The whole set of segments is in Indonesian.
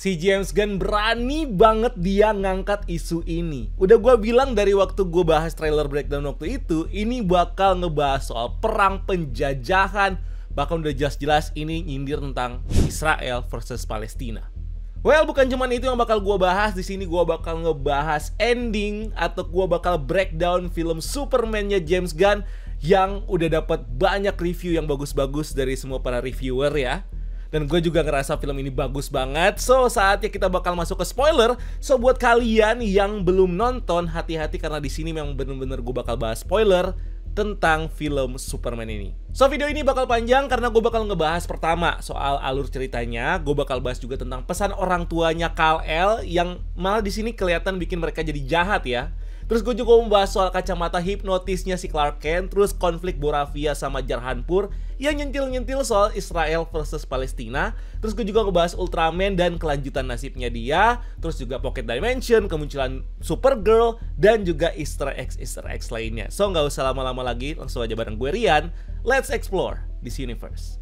Si James Gunn berani banget dia ngangkat isu ini. Udah gue bilang dari waktu gue bahas trailer breakdown waktu itu, ini bakal ngebahas soal perang penjajahan. Bahkan udah jelas-jelas ini nyindir tentang Israel versus Palestina. Well, bukan cuman itu yang bakal gue bahas. Di sini gue bakal ngebahas ending atau gue bakal breakdown film Superman-nya James Gunn yang udah dapat banyak review yang bagus-bagus dari semua para reviewer ya. Dan gue juga ngerasa film ini bagus banget. So, saatnya kita bakal masuk ke spoiler. So, buat kalian yang belum nonton, hati-hati karena di sini memang bener-bener gue bakal bahas spoiler tentang film Superman ini. So, video ini bakal panjang karena gue bakal ngebahas pertama soal alur ceritanya. Gue bakal bahas juga tentang pesan orang tuanya Kal-El yang malah di sini kelihatan bikin mereka jadi jahat ya. Terus gue juga membahas soal kacamata hipnotisnya si Clark Kent. Terus konflik Boravia sama Jarhanpur yang nyentil-nyentil soal Israel versus Palestina. Terus gue juga ngebahas Ultraman dan kelanjutan nasibnya dia. Terus juga Pocket Dimension, kemunculan Supergirl, dan juga Easter eggs lainnya. So nggak usah lama-lama lagi, langsung aja bareng gue Rian. Let's explore this universe.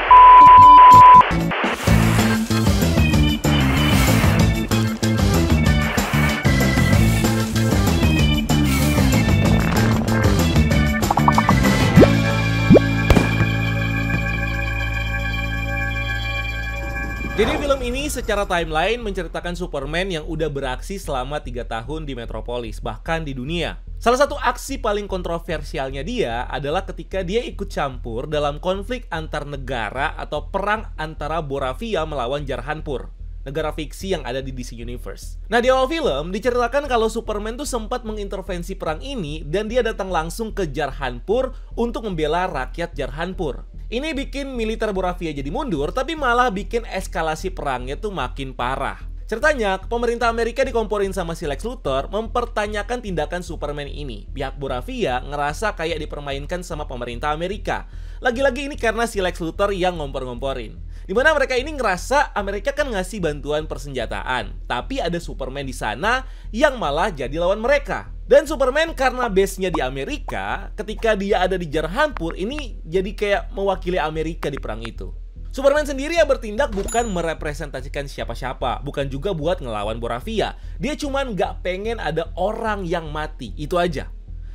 Jadi film ini secara timeline menceritakan Superman yang udah beraksi selama 3 tahun di Metropolis, bahkan di dunia. Salah satu aksi paling kontroversialnya dia adalah ketika dia ikut campur dalam konflik antar negara atau perang antara Boravia melawan Jarhanpur, negara fiksi yang ada di DC Universe. Nah, di awal film diceritakan kalau Superman tuh sempat mengintervensi perang ini dan dia datang langsung ke Jarhanpur untuk membela rakyat Jarhanpur. Ini bikin militer Boravia jadi mundur, tapi malah bikin eskalasi perangnya tuh makin parah. Ceritanya, pemerintah Amerika dikomporin sama si Lex Luthor mempertanyakan tindakan Superman ini. Pihak Boravia ngerasa kayak dipermainkan sama pemerintah Amerika. Lagi-lagi ini karena si Lex Luthor yang ngompor-ngomporin. Dimana mereka ini ngerasa Amerika kan ngasih bantuan persenjataan, tapi ada Superman di sana yang malah jadi lawan mereka. Dan Superman karena base-nya di Amerika, ketika dia ada di Jarhanpur, ini jadi kayak mewakili Amerika di perang itu. Superman sendiri ya bertindak bukan merepresentasikan siapa-siapa, bukan juga buat ngelawan Boravia. Dia cuman gak pengen ada orang yang mati, itu aja.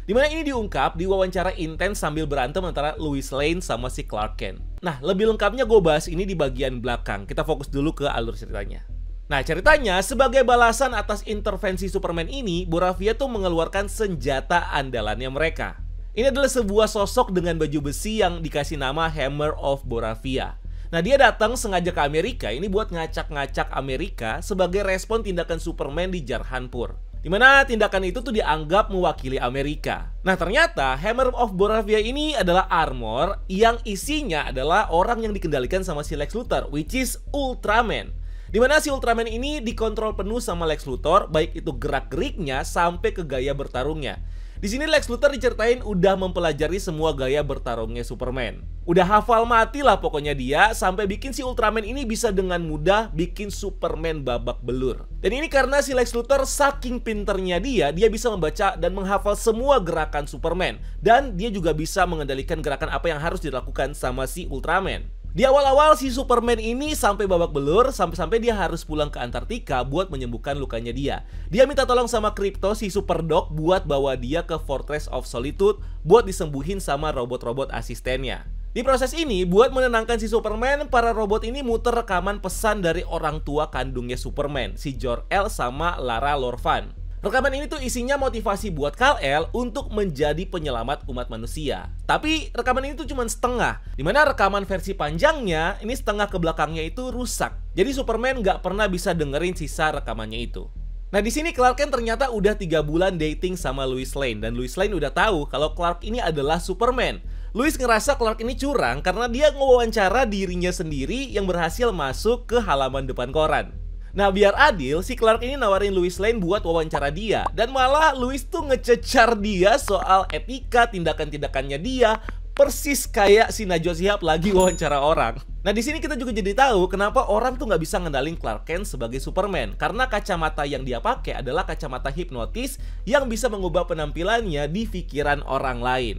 Dimana ini diungkap di wawancara intens sambil berantem antara Lois Lane sama si Clark Kent. Nah, lebih lengkapnya gue bahas ini di bagian belakang. Kita fokus dulu ke alur ceritanya. Nah, ceritanya sebagai balasan atas intervensi Superman ini, Boravia tuh mengeluarkan senjata andalannya mereka. Ini adalah sebuah sosok dengan baju besi yang dikasih nama Hammer of Boravia. Nah, dia datang sengaja ke Amerika ini buat ngacak-ngacak Amerika sebagai respon tindakan Superman di Jarhanpur. Dimana tindakan itu tuh dianggap mewakili Amerika. Nah, ternyata Hammer of Boravia ini adalah armor yang isinya adalah orang yang dikendalikan sama si Lex Luthor, which is Ultraman. Dimana si Ultraman ini dikontrol penuh sama Lex Luthor, baik itu gerak-geriknya sampai ke gaya bertarungnya. Di sini Lex Luthor diceritain udah mempelajari semua gaya bertarungnya Superman. Udah hafal mati lah pokoknya dia, sampai bikin si Ultraman ini bisa dengan mudah bikin Superman babak belur. Dan ini karena si Lex Luthor saking pinternya dia bisa membaca dan menghafal semua gerakan Superman. Dan dia juga bisa mengendalikan gerakan apa yang harus dilakukan sama si Ultraman. Di awal-awal si Superman ini sampai babak belur, sampai-sampai dia harus pulang ke Antartika buat menyembuhkan lukanya dia. Dia minta tolong sama Krypto si Superdog buat bawa dia ke Fortress of Solitude buat disembuhin sama robot-robot asistennya. Di proses ini, buat menenangkan si Superman, para robot ini muter rekaman pesan dari orang tua kandungnya Superman, si Jor-El sama Lara Lorvan. Rekaman ini tuh isinya motivasi buat Kal-El untuk menjadi penyelamat umat manusia. Tapi rekaman ini tuh cuma setengah, dimana rekaman versi panjangnya ini setengah ke belakangnya itu rusak. Jadi Superman nggak pernah bisa dengerin sisa rekamannya itu. Nah, di sini Clark Kent ternyata udah 3 bulan dating sama Lois Lane, dan Lois Lane udah tahu kalau Clark ini adalah Superman. Lois ngerasa Clark ini curang karena dia ngewawancara dirinya sendiri yang berhasil masuk ke halaman depan koran. Nah, biar adil, si Clark ini nawarin Lois Lane buat wawancara dia. Dan malah Lois tuh ngececar dia soal etika tindakan-tindakannya dia, persis kayak si Najwa Shihab lagi wawancara orang. Nah, di sini kita juga jadi tahu kenapa orang tuh nggak bisa ngendalin Clark Kent sebagai Superman. Karena kacamata yang dia pakai adalah kacamata hipnotis yang bisa mengubah penampilannya di pikiran orang lain.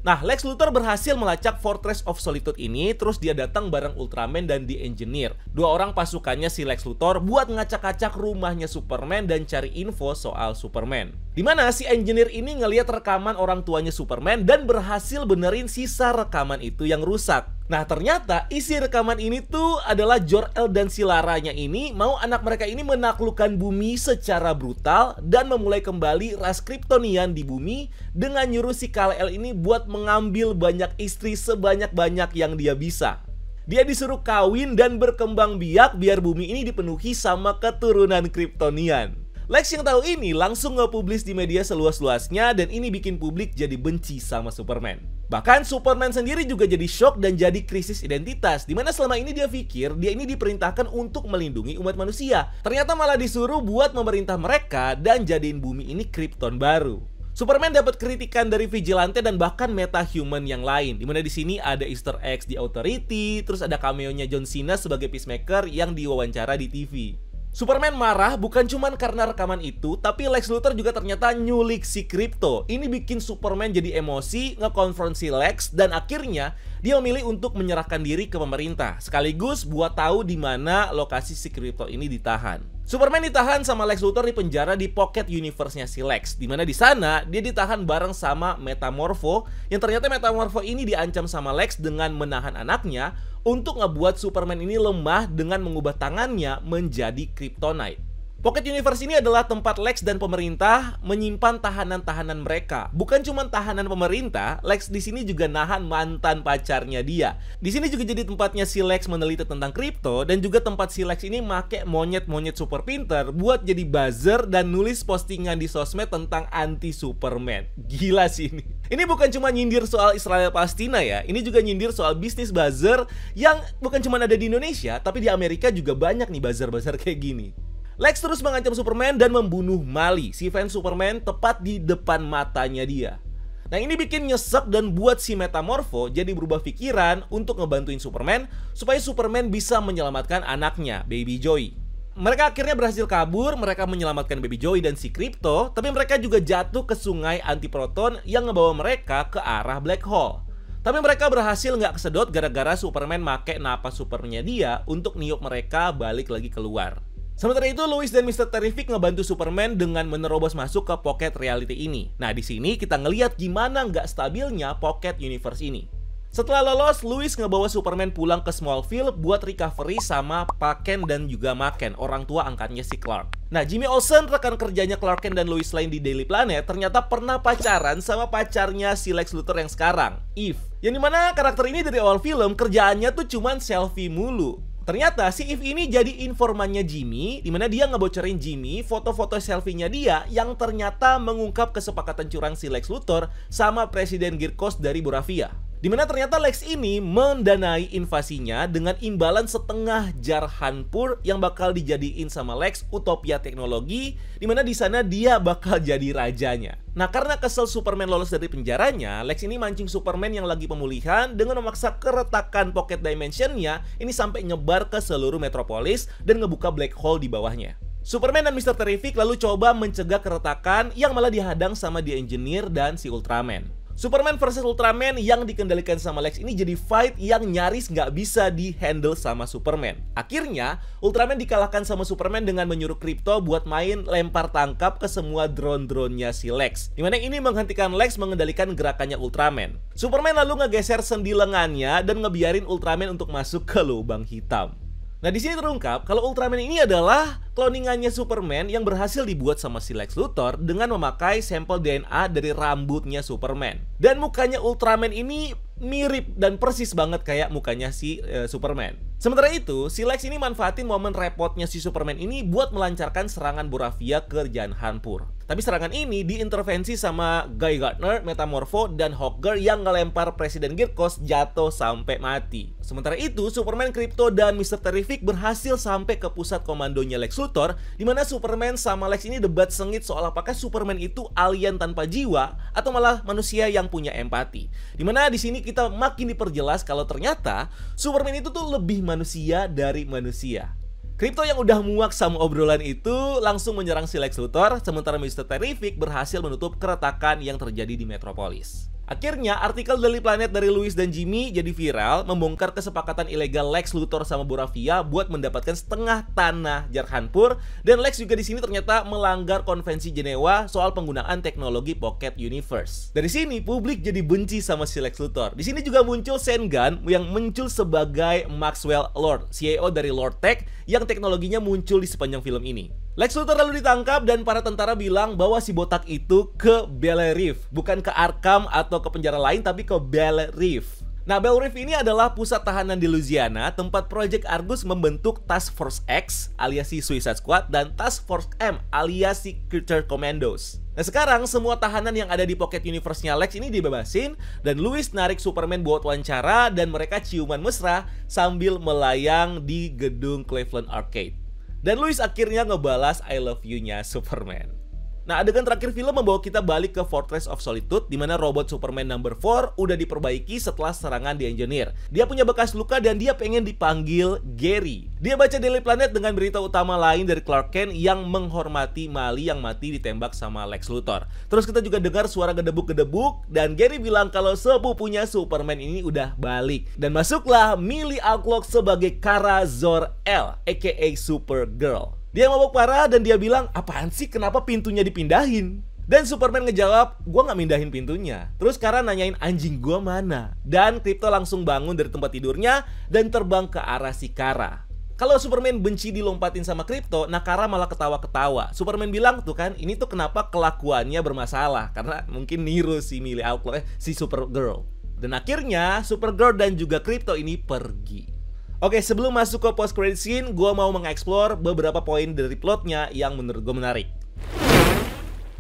Nah, Lex Luthor berhasil melacak Fortress of Solitude ini, terus dia datang bareng Ultraman dan The Engineer. Dua orang pasukannya si Lex Luthor buat ngacak-ngacak rumahnya Superman dan cari info soal Superman. Dimana si Engineer ini ngelihat rekaman orang tuanya Superman dan berhasil benerin sisa rekaman itu yang rusak. Nah, ternyata isi rekaman ini tuh adalah Jor-El dan si Lara-nya ini mau anak mereka ini menaklukkan bumi secara brutal dan memulai kembali ras Kryptonian di bumi dengan nyuruh si Kal-El ini buat mengambil banyak istri sebanyak-banyak yang dia bisa. Dia disuruh kawin dan berkembang biak biar bumi ini dipenuhi sama keturunan Kryptonian. Lex yang tahu ini langsung nge-publish di media seluas-luasnya dan ini bikin publik jadi benci sama Superman. Bahkan Superman sendiri juga jadi shock dan jadi krisis identitas, dimana selama ini dia pikir dia ini diperintahkan untuk melindungi umat manusia. Ternyata malah disuruh buat memerintah mereka dan jadiin bumi ini Krypton baru. Superman dapat kritikan dari Vigilante dan bahkan meta-human yang lain, dimana di sini ada Easter eggs di Authority, terus ada cameo-nya John Cena sebagai Peacemaker yang diwawancara di TV. Superman marah bukan cuma karena rekaman itu, tapi Lex Luthor juga ternyata nyulik si Krypto. Ini bikin Superman jadi emosi, ngekonfront si Lex, dan akhirnya dia memilih untuk menyerahkan diri ke pemerintah, sekaligus buat tahu di mana lokasi si Krypto ini ditahan. Superman ditahan sama Lex Luthor di penjara di Pocket Universe-nya si Lex, dimana di sana dia ditahan bareng sama Metamorpho, yang ternyata Metamorpho ini diancam sama Lex dengan menahan anaknya untuk ngebuat Superman ini lemah dengan mengubah tangannya menjadi Kryptonite. Pocket Universe ini adalah tempat Lex dan pemerintah menyimpan tahanan-tahanan mereka. Bukan cuma tahanan pemerintah, Lex di sini juga nahan mantan pacarnya dia. Di sini juga jadi tempatnya si Lex meneliti tentang Krypto dan juga tempat si Lex ini make monyet-monyet super pinter buat jadi buzzer dan nulis postingan di sosmed tentang anti Superman. Gila sih ini. Ini bukan cuma nyindir soal Israel Palestina ya, ini juga nyindir soal bisnis buzzer yang bukan cuma ada di Indonesia, tapi di Amerika juga banyak nih buzzer-buzzer kayak gini. Lex terus mengancam Superman dan membunuh Mali, si fans Superman, tepat di depan matanya dia. Nah, ini bikin nyesek dan buat si Metamorpho jadi berubah pikiran untuk ngebantuin Superman supaya Superman bisa menyelamatkan anaknya, Baby Joy. Mereka akhirnya berhasil kabur, mereka menyelamatkan Baby Joy dan si Krypto, tapi mereka juga jatuh ke sungai antiproton yang ngebawa mereka ke arah Black Hole. Tapi mereka berhasil nggak kesedot gara-gara Superman make napas supernya dia untuk niup mereka balik lagi keluar. Sementara itu, Lois dan Mr. Terrific ngebantu Superman dengan menerobos masuk ke Pocket Reality ini. Nah, di sini kita ngelihat gimana nggak stabilnya Pocket Universe ini. Setelah lolos, Lois ngebawa Superman pulang ke Smallville buat recovery sama Pak Kent dan juga Maken, orang tua angkatnya si Clark. Nah, Jimmy Olsen, rekan kerjanya Clark Kent dan Lois Lane di Daily Planet, ternyata pernah pacaran sama pacarnya si Lex Luthor yang sekarang, Eve. Yang dimana karakter ini dari awal film kerjaannya tuh cuman selfie mulu. Ternyata si Eve ini jadi informannya Jimmy, dimana dia ngebocorin Jimmy foto-foto selfie-nya dia yang ternyata mengungkap kesepakatan curang si Lex Luthor sama Presiden Girkos dari Boravia. Dimana ternyata Lex ini mendanai invasinya dengan imbalan setengah jar Hanpur yang bakal dijadiin sama Lex Utopia Teknologi, dimana di sana dia bakal jadi rajanya. Nah, karena kesel Superman lolos dari penjaranya, Lex ini mancing Superman yang lagi pemulihan dengan memaksa keretakan Pocket Dimension-nya ini sampai nyebar ke seluruh metropolis dan ngebuka black hole di bawahnya. Superman dan Mr. Terrific lalu coba mencegah keretakan yang malah dihadang sama The Engineer dan si Ultraman. Superman vs Ultraman yang dikendalikan sama Lex ini jadi fight yang nyaris nggak bisa di-handle sama Superman. Akhirnya, Ultraman dikalahkan sama Superman dengan menyuruh Krypto buat main lempar tangkap ke semua drone-drone-nya si Lex, dimana ini menghentikan Lex mengendalikan gerakannya Ultraman. Superman lalu ngegeser sendi lengannya dan ngebiarin Ultraman untuk masuk ke lubang hitam. Nah, di sini terungkap kalau Ultraman ini adalah cloningannya Superman yang berhasil dibuat sama si Lex Luthor dengan memakai sampel DNA dari rambutnya Superman. Dan mukanya Ultraman ini mirip dan persis banget kayak mukanya si Superman. Sementara itu, si Lex ini manfaatin momen repotnya si Superman ini buat melancarkan serangan Boravia ke Jan Hanpur. Tapi serangan ini diintervensi sama Guy Gardner, Metamorpho, dan Hawkgirl yang ngelempar Presiden Girkos jatuh sampai mati. Sementara itu, Superman, Krypto, dan Mr. Terrific berhasil sampai ke pusat komandonya Lex Luthor, di mana Superman sama Lex ini debat sengit soal apakah Superman itu alien tanpa jiwa atau malah manusia yang punya empati. Dimana di sini kita makin diperjelas kalau ternyata Superman itu tuh lebih manusia dari manusia. Krypto yang udah muak sama obrolan itu langsung menyerang si Lex Luthor, sementara Mr. Terrific berhasil menutup keretakan yang terjadi di Metropolis. Akhirnya, artikel Daily Planet dari Louis dan Jimmy jadi viral, membongkar kesepakatan ilegal Lex Luthor sama Boravia buat mendapatkan setengah tanah Jarhanpur, dan Lex juga di sini ternyata melanggar konvensi Jenewa soal penggunaan teknologi Pocket Universe. Dari sini, publik jadi benci sama si Lex Luthor. Di sini juga muncul Sean Gunn yang muncul sebagai Maxwell Lord, CEO dari Lord Tech, yang teknologinya muncul di sepanjang film ini. Lex Luthor lalu ditangkap dan para tentara bilang bahwa si botak itu ke Bel Reef, bukan ke Arkham atau ke penjara lain, tapi ke Bel Reef. Nah, Bel Reef ini adalah pusat tahanan di Louisiana, tempat Project Argus membentuk Task Force X alias si Suicide Squad dan Task Force M alias si Creature Commandos. Nah, sekarang semua tahanan yang ada di Pocket Universe-nya Lex ini dibebasin, dan Louis narik Superman buat wawancara, dan mereka ciuman mesra sambil melayang di gedung Cleveland Arcade. Dan Louis akhirnya ngebalas I love you-nya Superman. Nah, adegan terakhir film membawa kita balik ke Fortress of Solitude, di mana robot Superman number 4 udah diperbaiki setelah serangan di Engineer. Dia punya bekas luka dan dia pengen dipanggil Gary. Dia baca Daily Planet dengan berita utama lain dari Clark Kent yang menghormati Mali yang mati ditembak sama Lex Luthor. Terus kita juga dengar suara gedebuk-gedebuk, dan Gary bilang kalau sepupunya Superman ini udah balik. Dan masuklah Millie Alcock sebagai Kara Zor-El, aka Supergirl. Dia mabok parah dan dia bilang, apaan sih, kenapa pintunya dipindahin? Dan Superman ngejawab, gua nggak mindahin pintunya. Terus Kara nanyain anjing gua mana? Dan Krypto langsung bangun dari tempat tidurnya dan terbang ke arah si Kara. Kalau Superman benci dilompatin sama Krypto, nah Kara malah ketawa-ketawa. Superman bilang, tuh kan, ini tuh kenapa kelakuannya bermasalah, karena mungkin niru si Millie Alcock, si Supergirl. Dan akhirnya Supergirl dan juga Krypto ini pergi. Oke, sebelum masuk ke post credit scene, gue mau mengeksplor beberapa poin dari plotnya yang menurut gue menarik.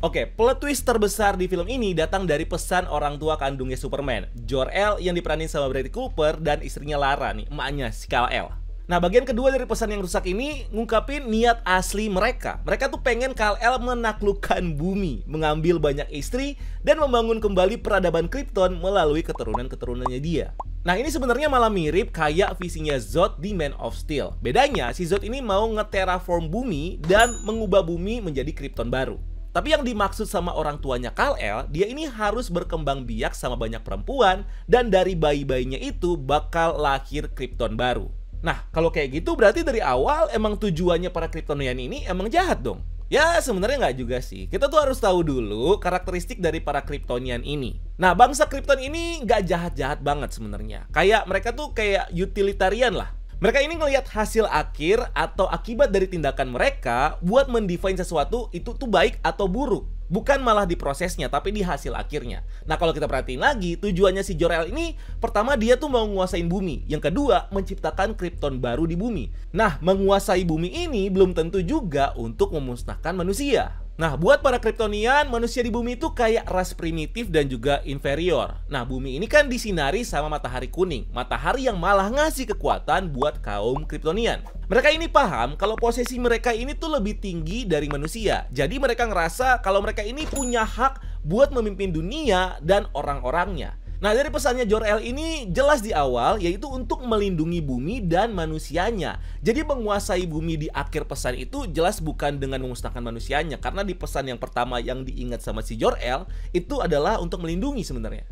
Oke, plot twist terbesar di film ini datang dari pesan orang tua kandungnya Superman, Jor-El, yang diperanin sama Bradley Cooper, dan istrinya Lara nih, emaknya si Kal-El. Nah, bagian kedua dari pesan yang rusak ini ngungkapin niat asli mereka. Mereka tuh pengen Kal-El menaklukkan bumi, mengambil banyak istri, dan membangun kembali peradaban Krypton melalui keturunan-keturunannya dia. Nah, ini sebenarnya malah mirip kayak visinya Zod di Man of Steel. Bedanya, si Zod ini mau nge-terraform bumi dan mengubah bumi menjadi Krypton baru. Tapi yang dimaksud sama orang tuanya Kal-El, dia ini harus berkembang biak sama banyak perempuan, dan dari bayi-bayinya itu bakal lahir Krypton baru. Nah, kalau kayak gitu berarti dari awal emang tujuannya para Kryptonian ini emang jahat dong? Ya, sebenarnya nggak juga sih. Kita tuh harus tahu dulu karakteristik dari para Kryptonian ini. Nah, bangsa Krypton ini nggak jahat-jahat banget sebenarnya. Kayak mereka tuh kayak utilitarian lah. Mereka ini ngelihat hasil akhir atau akibat dari tindakan mereka buat mendefine sesuatu itu tuh baik atau buruk. Bukan malah di prosesnya, tapi di hasil akhirnya. Nah, kalau kita perhatiin lagi, tujuannya si Jor-El ini, pertama dia tuh mau nguasain bumi. Yang kedua, menciptakan Krypton baru di bumi. Nah, menguasai bumi ini belum tentu juga untuk memusnahkan manusia. Nah, buat para Kryptonian, manusia di bumi itu kayak ras primitif dan juga inferior. Nah, bumi ini kan disinari sama matahari kuning. Matahari yang malah ngasih kekuatan buat kaum Kryptonian. Mereka ini paham kalau posisi mereka ini tuh lebih tinggi dari manusia. Jadi mereka ngerasa kalau mereka ini punya hak buat memimpin dunia dan orang-orangnya. Nah, dari pesannya Jor-El ini jelas di awal, yaitu untuk melindungi bumi dan manusianya. Jadi menguasai bumi di akhir pesan itu jelas bukan dengan memusnahkan manusianya, karena di pesan yang pertama yang diingat sama si Jor-El itu adalah untuk melindungi sebenarnya.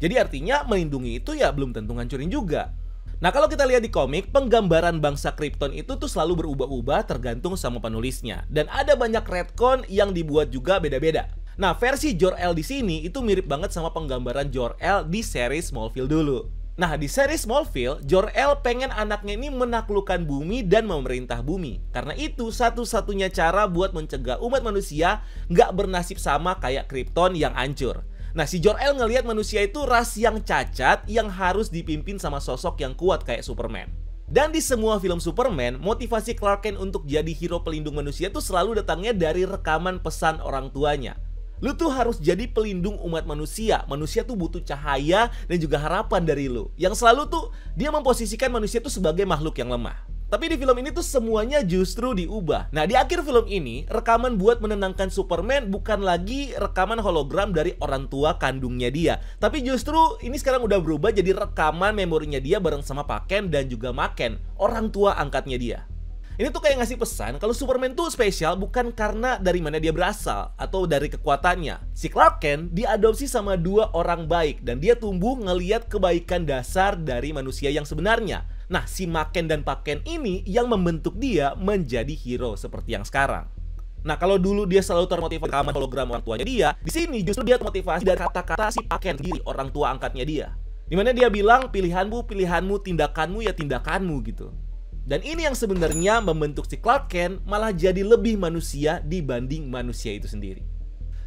Jadi artinya melindungi itu ya belum tentu ngancurin juga. Nah, kalau kita lihat di komik, penggambaran bangsa Krypton itu tuh selalu berubah-ubah tergantung sama penulisnya. Dan ada banyak retcon yang dibuat juga beda-beda. Nah, versi Jor-El di sini itu mirip banget sama penggambaran Jor-El di seri Smallville dulu. Nah, di seri Smallville, Jor-El pengen anaknya ini menaklukkan bumi dan memerintah bumi. Karena itu satu-satunya cara buat mencegah umat manusia nggak bernasib sama kayak Krypton yang hancur. Nah, si Jor-El ngelihat manusia itu ras yang cacat yang harus dipimpin sama sosok yang kuat kayak Superman. Dan di semua film Superman, motivasi Clark Kent untuk jadi hero pelindung manusia tuh selalu datangnya dari rekaman pesan orang tuanya. Lu tuh harus jadi pelindung umat manusia. Manusia tuh butuh cahaya dan juga harapan dari lu. Yang selalu tuh dia memposisikan manusia tuh sebagai makhluk yang lemah. Tapi di film ini tuh semuanya justru diubah. Nah, di akhir film ini, rekaman buat menenangkan Superman bukan lagi rekaman hologram dari orang tua kandungnya dia. Tapi justru ini sekarang udah berubah jadi rekaman memorinya dia bareng sama Pak Ken dan juga Maken, orang tua angkatnya dia. Ini tuh kayak ngasih pesan kalau Superman tuh spesial bukan karena dari mana dia berasal atau dari kekuatannya. Si Clark Kent diadopsi sama dua orang baik dan dia tumbuh ngeliat kebaikan dasar dari manusia yang sebenarnya. Nah, si Maken dan Paken ini yang membentuk dia menjadi hero seperti yang sekarang. Nah, kalau dulu dia selalu termotivasi sama hologram orang tuanya dia, di sini justru dia termotivasi dari kata-kata si Paken sendiri, orang tua angkatnya dia. Dimana dia bilang, pilihanmu, pilihanmu, tindakanmu, ya tindakanmu gitu. Dan ini yang sebenarnya membentuk si Clark Kent malah jadi lebih manusia dibanding manusia itu sendiri.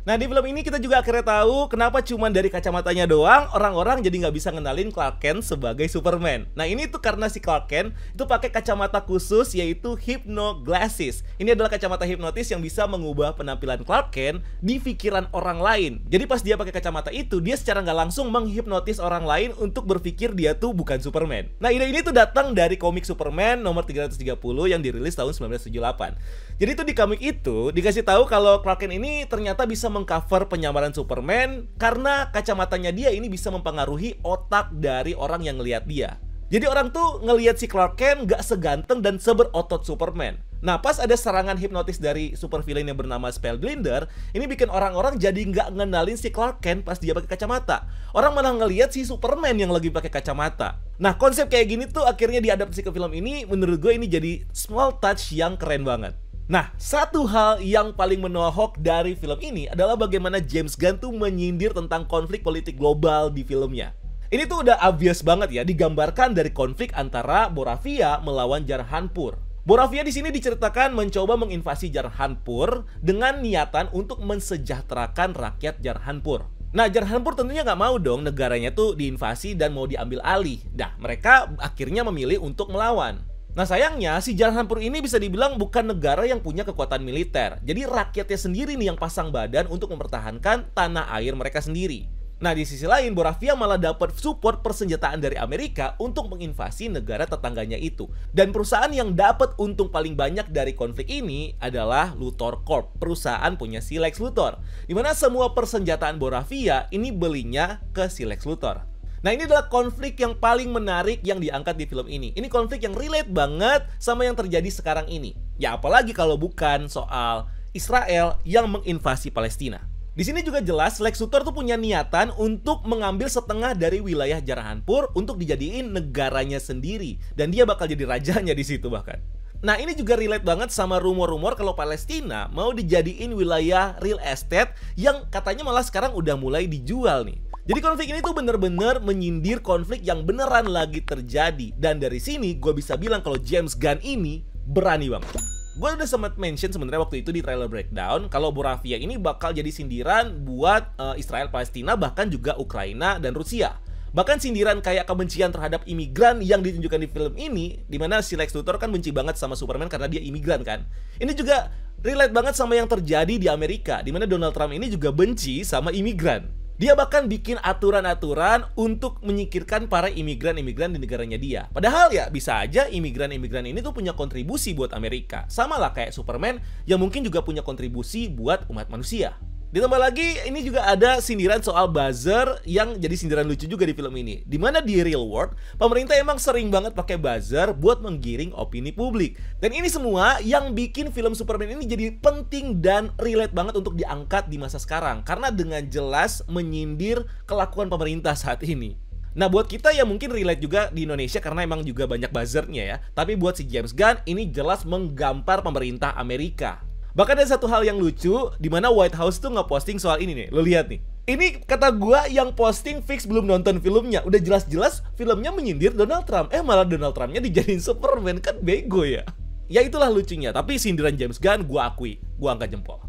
Nah, di film ini kita juga akhirnya tahu kenapa cuman dari kacamatanya doang orang-orang jadi nggak bisa ngenalin Clark Kent sebagai Superman. Nah, ini tuh karena si Clark Kent itu pakai kacamata khusus yaitu Hypno Glasses. Ini adalah kacamata hipnotis yang bisa mengubah penampilan Clark Kent di pikiran orang lain. Jadi pas dia pakai kacamata itu, dia secara nggak langsung menghipnotis orang lain untuk berpikir dia tuh bukan Superman. Nah, ide ini tuh datang dari komik Superman nomor 330 yang dirilis tahun 1978. Jadi tuh di komik itu dikasih tahu kalau Clark Kent ini ternyata bisa mengcover penyamaran Superman karena kacamatanya dia ini bisa mempengaruhi otak dari orang yang ngelihat dia. Jadi orang tuh ngelihat si Clark Kent gak seganteng dan seberotot Superman. Nah, pas ada serangan hipnotis dari super villain yang bernama Spellbinder, ini bikin orang-orang jadi nggak ngenalin si Clark Kent pas dia pakai kacamata. Orang malah ngelihat si Superman yang lagi pakai kacamata. Nah, konsep kayak gini tuh akhirnya diadaptasi ke film ini. Menurut gue ini jadi small touch yang keren banget. Nah, satu hal yang paling menohok dari film ini adalah bagaimana James Gunn tuh menyindir tentang konflik politik global di filmnya. Ini tuh udah obvious banget ya, digambarkan dari konflik antara Boravia melawan Jarhanpur. Boravia di sini diceritakan mencoba menginvasi Jarhanpur dengan niatan untuk mensejahterakan rakyat Jarhanpur. Nah, Jarhanpur tentunya nggak mau dong negaranya tuh diinvasi dan mau diambil alih. Nah, mereka akhirnya memilih untuk melawan. Nah, sayangnya si Jarhanpur ini bisa dibilang bukan negara yang punya kekuatan militer. Jadi rakyatnya sendiri nih yang pasang badan untuk mempertahankan tanah air mereka sendiri. Nah, di sisi lain Boravia malah dapat support persenjataan dari Amerika untuk menginvasi negara tetangganya itu. Dan perusahaan yang dapat untung paling banyak dari konflik ini adalah Luthor Corp, perusahaan punya si Lex Luthor. Dimana semua persenjataan Boravia ini belinya ke si Lex Luthor. Nah, ini adalah konflik yang paling menarik yang diangkat di film ini. Ini konflik yang relate banget sama yang terjadi sekarang ini. Ya, apalagi kalau bukan soal Israel yang menginvasi Palestina. Di sini juga jelas Lex Luthor tuh punya niatan untuk mengambil setengah dari wilayah Jarhanpur untuk dijadiin negaranya sendiri. Dan dia bakal jadi rajanya di situ bahkan. Nah, ini juga relate banget sama rumor-rumor kalau Palestina mau dijadiin wilayah real estate yang katanya malah sekarang udah mulai dijual nih. Jadi konflik ini tuh bener-bener menyindir konflik yang beneran lagi terjadi. Dan dari sini gue bisa bilang kalau James Gunn ini berani banget. Gue udah sempat mention sebenarnya waktu itu di trailer breakdown kalau Boravia ini bakal jadi sindiran buat Israel, Palestina, bahkan juga Ukraina dan Rusia. Bahkan sindiran kayak kebencian terhadap imigran yang ditunjukkan di film ini, dimana si Lex Luthor kan benci banget sama Superman karena dia imigran kan. Ini juga relate banget sama yang terjadi di Amerika, dimana Donald Trump ini juga benci sama imigran. Dia bahkan bikin aturan-aturan untuk menyingkirkan para imigran-imigran di negaranya dia. Padahal ya bisa aja imigran-imigran ini tuh punya kontribusi buat Amerika. Sama lah kayak Superman yang mungkin juga punya kontribusi buat umat manusia. Ditambah lagi ini juga ada sindiran soal buzzer yang jadi sindiran lucu juga di film ini. Dimana di real world pemerintah emang sering banget pakai buzzer buat menggiring opini publik. Dan ini semua yang bikin film Superman ini jadi penting dan relate banget untuk diangkat di masa sekarang. Karena dengan jelas menyindir kelakuan pemerintah saat ini. Nah, buat kita ya mungkin relate juga di Indonesia karena emang juga banyak buzzernya ya. Tapi buat si James Gunn ini jelas menggampar pemerintah Amerika. Bahkan ada satu hal yang lucu, di mana White House tuh nge-posting soal ini nih. Lo lihat nih. Ini kata gua yang posting fix belum nonton filmnya. Udah jelas-jelas filmnya menyindir Donald Trump. Malah Donald Trumpnya dijadiin Superman, kan bego ya. Ya itulah lucunya. Tapi sindiran James Gunn gua akui, gua angkat jempol.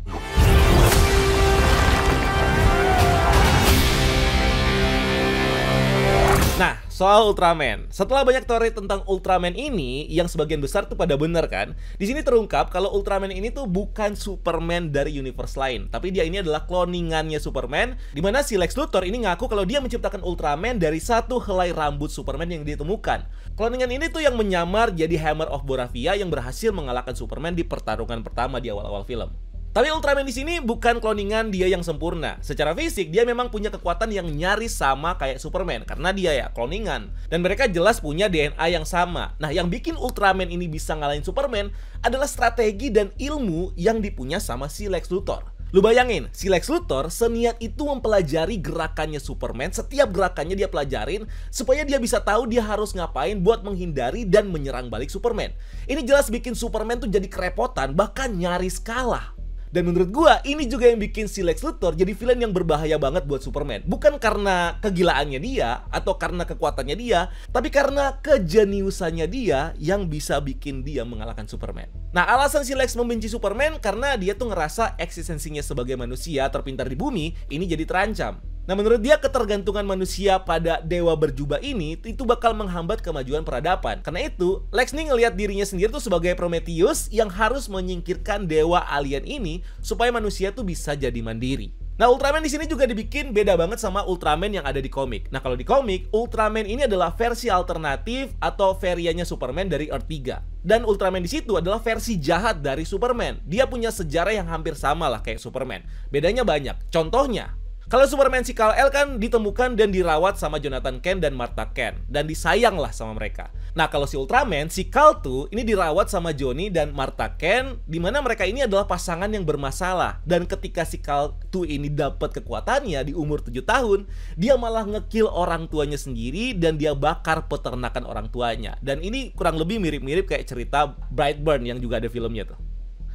Nah, soal Ultraman. Setelah banyak teori tentang Ultraman ini, yang sebagian besar tuh pada bener kan? Di sini terungkap kalau Ultraman ini tuh bukan Superman dari universe lain, tapi dia ini adalah cloningannya Superman, dimana si Lex Luthor ini ngaku kalau dia menciptakan Ultraman dari satu helai rambut Superman yang ditemukan. Cloningan ini tuh yang menyamar jadi Hammer of Boravia yang berhasil mengalahkan Superman di pertarungan pertama di awal-awal film. Tapi Ultraman di sini bukan cloningan dia yang sempurna. Secara fisik dia memang punya kekuatan yang nyaris sama kayak Superman karena dia ya cloningan. Dan mereka jelas punya DNA yang sama. Nah, yang bikin Ultraman ini bisa ngalahin Superman adalah strategi dan ilmu yang dipunya sama si Lex Luthor. Lu bayangin, si Lex Luthor seniat itu mempelajari gerakannya Superman, setiap gerakannya dia pelajarin supaya dia bisa tahu dia harus ngapain buat menghindari dan menyerang balik Superman. Ini jelas bikin Superman tuh jadi kerepotan, bahkan nyaris kalah. Dan menurut gua, ini juga yang bikin si Lex Luthor jadi villain yang berbahaya banget buat Superman. Bukan karena kegilaannya dia atau karena kekuatannya dia, tapi karena kejeniusannya dia yang bisa bikin dia mengalahkan Superman. Nah, alasan si Lex membenci Superman karena dia tuh ngerasa eksistensinya sebagai manusia terpintar di bumi ini jadi terancam. Nah, menurut dia ketergantungan manusia pada dewa berjubah ini itu bakal menghambat kemajuan peradaban. Karena itu, Lex nih ngelihat dirinya sendiri tuh sebagai Prometheus yang harus menyingkirkan dewa alien ini supaya manusia tuh bisa jadi mandiri. Nah, Ultraman di sini juga dibikin beda banget sama Ultraman yang ada di komik. Nah, kalau di komik, Ultraman ini adalah versi alternatif atau variannya Superman dari Earth 3. Dan Ultraman di situ adalah versi jahat dari Superman. Dia punya sejarah yang hampir sama lah kayak Superman. Bedanya banyak. Contohnya, kalau Superman si Kal-El kan ditemukan dan dirawat sama Jonathan Kent dan Martha Kent, dan disayang lah sama mereka. Nah, kalau si Ultraman, si Kal tuh ini dirawat sama Johnny dan Martha Kent, dimana mereka ini adalah pasangan yang bermasalah. Dan ketika si Kal tuh ini dapat kekuatannya di umur 7 tahun, dia malah ngekill orang tuanya sendiri dan dia bakar peternakan orang tuanya. Dan ini kurang lebih mirip-mirip kayak cerita Brightburn yang juga ada filmnya tuh.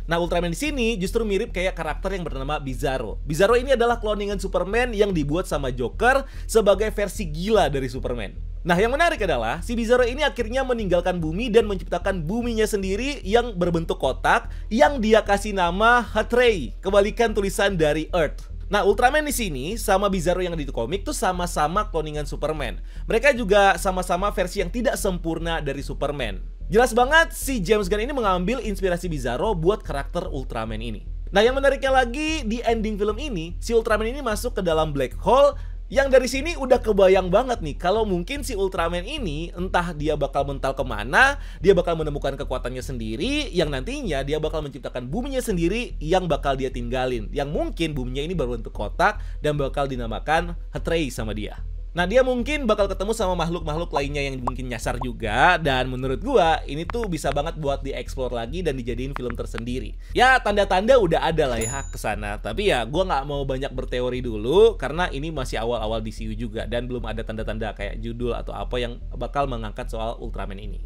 Nah, Ultraman di sini justru mirip kayak karakter yang bernama Bizarro. Bizarro ini adalah cloningan Superman yang dibuat sama Joker sebagai versi gila dari Superman. Nah, yang menarik adalah si Bizarro ini akhirnya meninggalkan bumi dan menciptakan buminya sendiri yang berbentuk kotak yang dia kasih nama Hathray, kebalikan tulisan dari Earth. Nah, Ultraman di sini sama Bizarro yang di komik tuh sama-sama cloningan Superman. Mereka juga sama-sama versi yang tidak sempurna dari Superman. Jelas banget si James Gunn ini mengambil inspirasi Bizarro buat karakter Ultraman ini. Nah, yang menariknya lagi di ending film ini, si Ultraman ini masuk ke dalam black hole yang dari sini udah kebayang banget nih kalau mungkin si Ultraman ini entah dia bakal mental kemana, dia bakal menemukan kekuatannya sendiri yang nantinya dia bakal menciptakan buminya sendiri yang bakal dia tinggalin, yang mungkin buminya ini berbentuk kotak dan bakal dinamakan Hathray sama dia. Nah, dia mungkin bakal ketemu sama makhluk-makhluk lainnya yang mungkin nyasar juga. Dan menurut gua, ini tuh bisa banget buat dieksplor lagi dan dijadiin film tersendiri. Ya, tanda-tanda udah ada lah ya kesana. Tapi ya, gua nggak mau banyak berteori dulu karena ini masih awal-awal DCU juga. Dan belum ada tanda-tanda kayak judul atau apa yang bakal mengangkat soal Ultraman ini.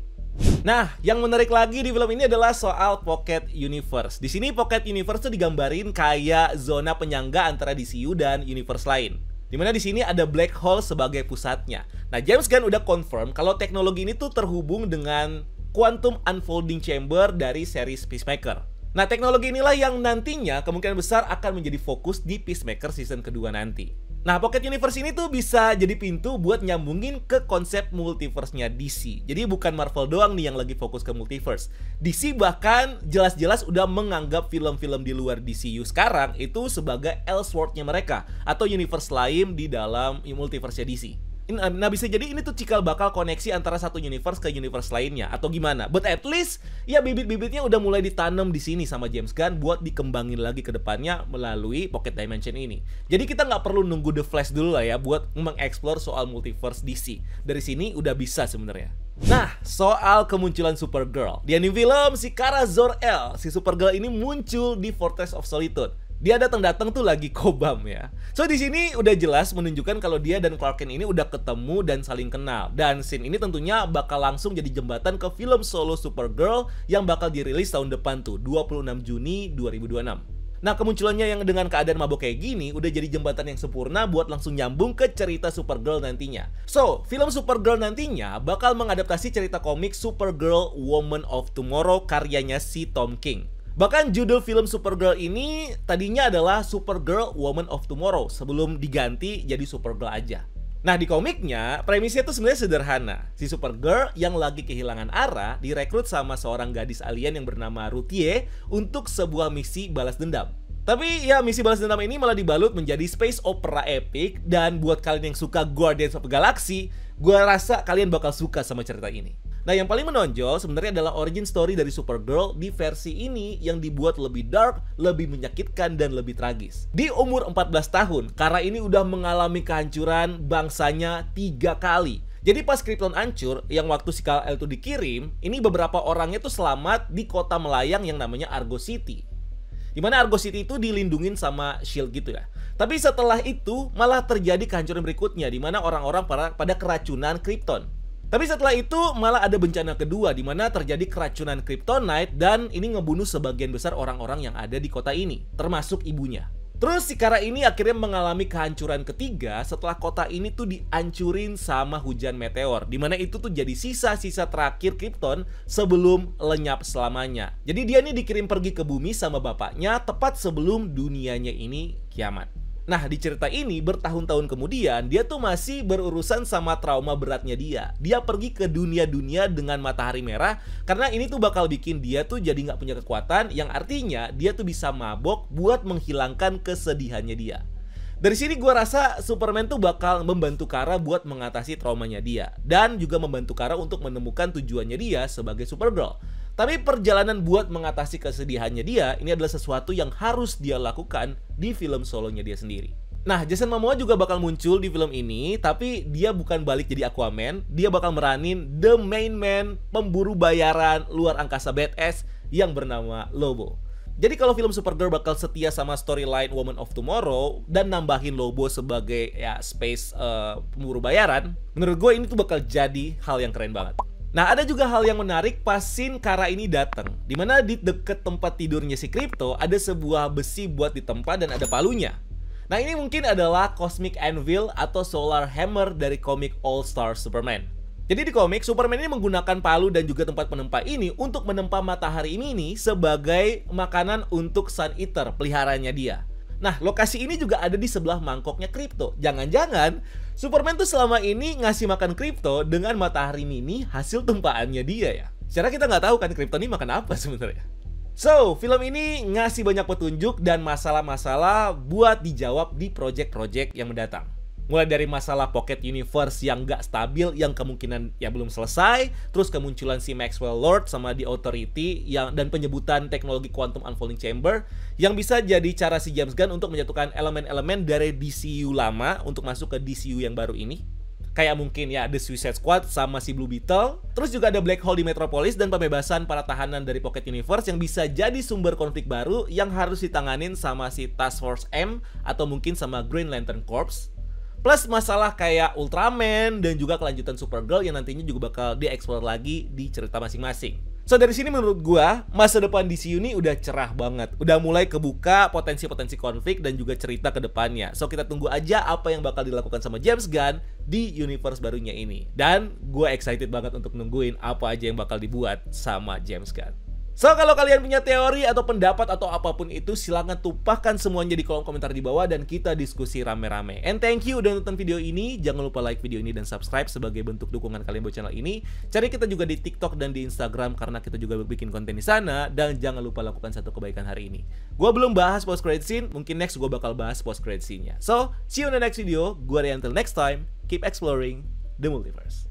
Nah, yang menarik lagi di film ini adalah soal Pocket Universe. Di sini Pocket Universe tuh digambarin kayak zona penyangga antara DCU dan universe lain. Dimana di sini ada black hole sebagai pusatnya. Nah, James Gunn udah confirm kalau teknologi ini tuh terhubung dengan Quantum Unfolding Chamber dari series Peacemaker. Nah, teknologi inilah yang nantinya kemungkinan besar akan menjadi fokus di Peacemaker season kedua nanti. Nah, Pocket Universe ini tuh bisa jadi pintu buat nyambungin ke konsep multiverse-nya DC. Jadi bukan Marvel doang nih yang lagi fokus ke multiverse. DC bahkan jelas-jelas udah menganggap film-film di luar DCU sekarang itu sebagai Elseworld-nya mereka atau universe lain di dalam multiverse-nya DC. Nah, bisa jadi ini tuh cikal bakal koneksi antara satu universe ke universe lainnya atau gimana. But at least ya bibit-bibitnya udah mulai ditanam di sini sama James Gunn buat dikembangin lagi ke depannya melalui Pocket Dimension ini. Jadi kita nggak perlu nunggu The Flash dulu lah ya buat mengeksplor soal multiverse DC. Dari sini udah bisa sebenarnya. Nah, soal kemunculan Supergirl. Di anime film si Kara Zor-El, si Supergirl ini muncul di Fortress of Solitude. Dia datang-datang tuh lagi kobam ya. So di sini udah jelas menunjukkan kalau dia dan Clark Kent ini udah ketemu dan saling kenal. Dan scene ini tentunya bakal langsung jadi jembatan ke film solo Supergirl yang bakal dirilis tahun depan tuh, 26 Juni 2026. Nah, kemunculannya yang dengan keadaan mabok kayak gini udah jadi jembatan yang sempurna buat langsung nyambung ke cerita Supergirl nantinya. So, film Supergirl nantinya bakal mengadaptasi cerita komik Supergirl Woman of Tomorrow karyanya si Tom King. Bahkan judul film Supergirl ini tadinya adalah Supergirl Woman of Tomorrow sebelum diganti jadi Supergirl aja. Nah, di komiknya premisnya tuh sebenarnya sederhana. Si Supergirl yang lagi kehilangan arah direkrut sama seorang gadis alien yang bernama Ruthie untuk sebuah misi balas dendam. Tapi ya misi balas dendam ini malah dibalut menjadi space opera epic. Dan buat kalian yang suka Guardians of the Galaxy, gua rasa kalian bakal suka sama cerita ini. Nah, yang paling menonjol sebenarnya adalah origin story dari Supergirl di versi ini yang dibuat lebih dark, lebih menyakitkan, dan lebih tragis. Di umur 14 tahun, Kara ini udah mengalami kehancuran bangsanya 3 kali. Jadi pas Krypton hancur, yang waktu si Kal-El itu dikirim, ini beberapa orangnya tuh selamat di kota melayang yang namanya Argo City. Dimana Argo City itu dilindungin sama S.H.I.E.L.D. gitu ya. Tapi setelah itu malah terjadi kehancuran berikutnya, dimana orang-orang pada keracunan Krypton. Tapi setelah itu malah ada bencana kedua di mana terjadi keracunan Kryptonite dan ini ngebunuh sebagian besar orang-orang yang ada di kota ini, termasuk ibunya. Terus si Kara ini akhirnya mengalami kehancuran ketiga setelah kota ini tuh dihancurin sama hujan meteor, di mana itu tuh jadi sisa-sisa terakhir Krypton sebelum lenyap selamanya. Jadi dia nih dikirim pergi ke bumi sama bapaknya tepat sebelum dunianya ini kiamat. Nah, di cerita ini bertahun-tahun kemudian dia tuh masih berurusan sama trauma beratnya dia. Dia pergi ke dunia-dunia dengan matahari merah karena ini tuh bakal bikin dia tuh jadi nggak punya kekuatan, yang artinya dia tuh bisa mabok buat menghilangkan kesedihannya dia. Dari sini gue rasa Superman tuh bakal membantu Kara buat mengatasi traumanya dia dan juga membantu Kara untuk menemukan tujuannya dia sebagai Supergirl. Tapi perjalanan buat mengatasi kesedihannya dia ini adalah sesuatu yang harus dia lakukan di film solonya dia sendiri. Nah, Jason Momoa juga bakal muncul di film ini, tapi dia bukan balik jadi Aquaman, dia bakal meranin the main man, pemburu bayaran luar angkasa badass yang bernama Lobo. Jadi kalau film Supergirl bakal setia sama storyline Woman of Tomorrow dan nambahin Lobo sebagai ya space pemburu bayaran, menurut gue ini tuh bakal jadi hal yang keren banget. Nah, ada juga hal yang menarik pas scene Kara ini datang, dimana di deket tempat tidurnya si Krypto ada sebuah besi buat ditempa dan ada palunya. Nah, ini mungkin adalah Cosmic Anvil atau Solar Hammer dari komik All Star Superman. Jadi di komik, Superman ini menggunakan palu dan juga tempat penempa ini untuk menempa matahari ini sebagai makanan untuk Sun Eater, peliharanya dia. Nah, lokasi ini juga ada di sebelah mangkoknya Krypto. Jangan-jangan Superman tuh selama ini ngasih makan Krypto dengan matahari mini hasil tempaannya dia ya. Secara kita nggak tahu kan Krypto ini makan apa sebenarnya. So, film ini ngasih banyak petunjuk dan masalah-masalah buat dijawab di project-project yang mendatang. Mulai dari masalah Pocket Universe yang nggak stabil, yang kemungkinan ya belum selesai, terus kemunculan si Maxwell Lord sama The Authority dan penyebutan teknologi Quantum Unfolding Chamber yang bisa jadi cara si James Gunn untuk menyatukan elemen-elemen dari DCU lama untuk masuk ke DCU yang baru ini. Kayak mungkin ya The Suicide Squad sama si Blue Beetle. Terus juga ada Black Hole di Metropolis dan pembebasan para tahanan dari Pocket Universe yang bisa jadi sumber konflik baru yang harus ditanganin sama si Task Force M atau mungkin sama Green Lantern Corps. Plus masalah kayak Ultraman dan juga kelanjutan Supergirl yang nantinya juga bakal dieksplor lagi di cerita masing-masing. So dari sini menurut gua masa depan DCU ini udah cerah banget. Udah mulai kebuka potensi-potensi konflik dan juga cerita ke depannya. So kita tunggu aja apa yang bakal dilakukan sama James Gunn di universe barunya ini. Dan gua excited banget untuk nungguin apa aja yang bakal dibuat sama James Gunn. So, kalau kalian punya teori atau pendapat atau apapun itu, silahkan tumpahkan semuanya di kolom komentar di bawah dan kita diskusi rame-rame. And thank you udah nonton video ini. Jangan lupa like video ini dan subscribe sebagai bentuk dukungan kalian buat channel ini. Cari kita juga di TikTok dan di Instagram karena kita juga bikin konten di sana. Dan jangan lupa lakukan satu kebaikan hari ini. Gua belum bahas post credit scene, mungkin next gua bakal bahas post credit scene-nya. So, see you in the next video. Gua Ray, until next time, keep exploring the multiverse.